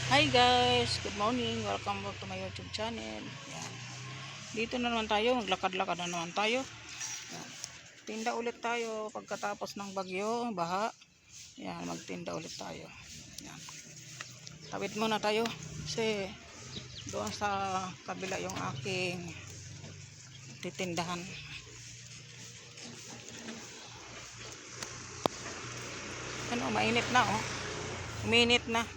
Hi guys, good morning. Welcome back to my YouTube channel. Yan. Dito na naman tayo, maglakad-lakad na naman tayo. Yan. Tinda ulit tayo pagkatapos ng bagyo, baha. Yan, magtinda ulit tayo. Yan. Tawid muna tayo kasi doon sa kabila yung aking titindahan. Ano, mainit na oh. Uminit na.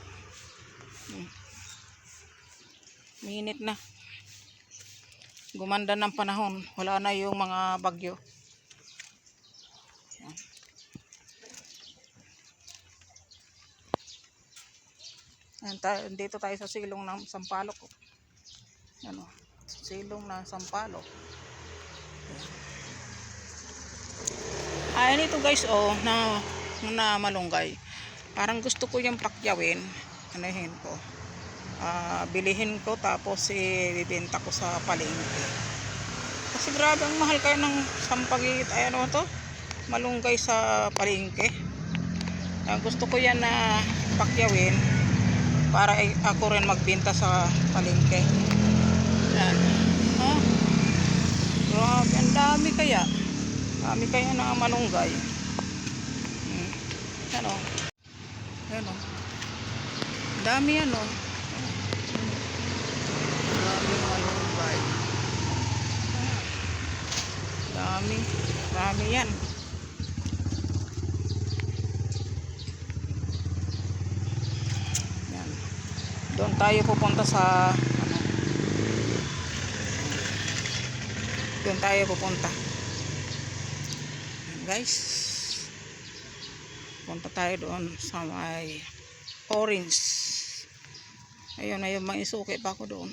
Minit na. Gumanda ng panahon. Wala na yung mga bagyo. Yan. Dito tayo sa silong ng Sampaloc. Ano? Silong ng Sampaloc. Ayan ito guys oh, na malunggay. Parang gusto ko yung pakyawin. Anahin ko. Bilihin ko tapos ibibenta ko sa palengke. Kasi grabe ang mahal kayo ng sampagit, ay ano to, malunggay sa palengke. Gusto ko yan na pakyawin para ako rin magbenta sa palengke. Yan. Grabe, ang dami kaya. Dami kaya na malunggay. Ano? Ano? Dami yan oh. Dami yan. Yan. Doon tayo pupunta sa ano? Doon tayo pupunta. Yan, guys. Punta tayo doon sa may orange. Ayun, may isuki pa ako doon.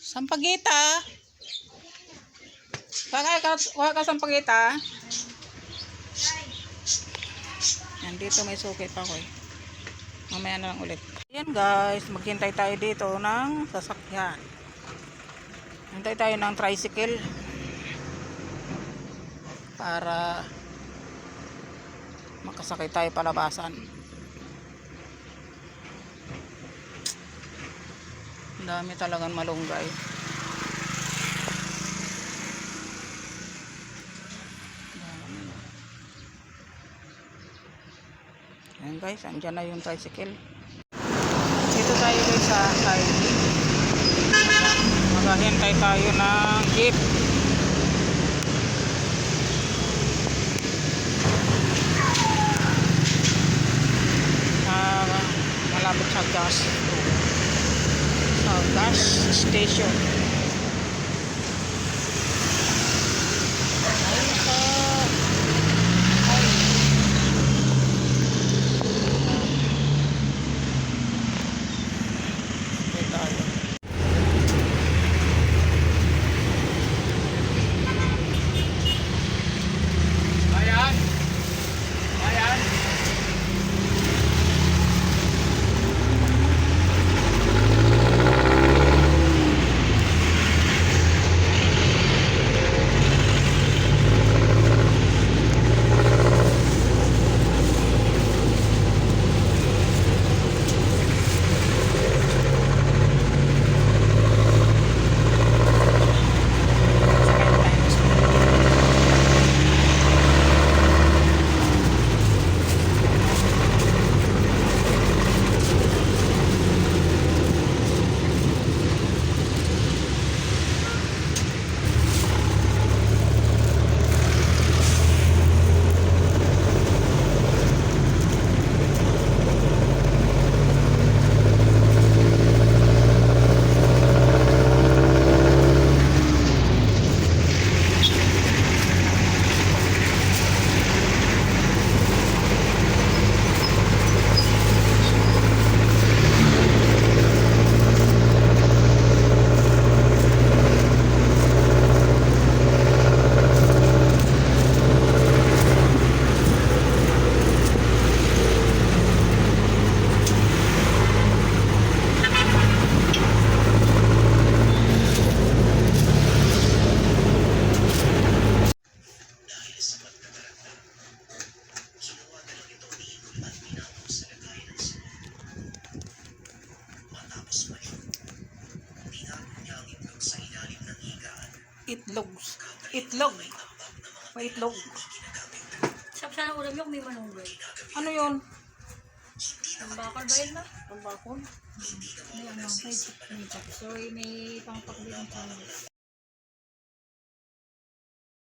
Sampagita. Wala ka sampagita. Yan, dito may suki pa ko eh. Mamaya na lang ulit. Ayan guys, maghintay tayo dito ng sasakyan. Hintay tayo ng tricycle para makasakay tayo palabasan. Dami talagang malunggay. Ayan guys, andyan na yung tricycle. Dito tayo guys sa highway. Maghahintay tayo ng jeep. Malapit sa gas station. Itlog. Itlog. May itlog. Sarap sana ulam yung may malunggay. Ano yun? Ang bakal ba yun ba? Ang bakon? May ano, may chapsoy, may pangpakbili ng kalis.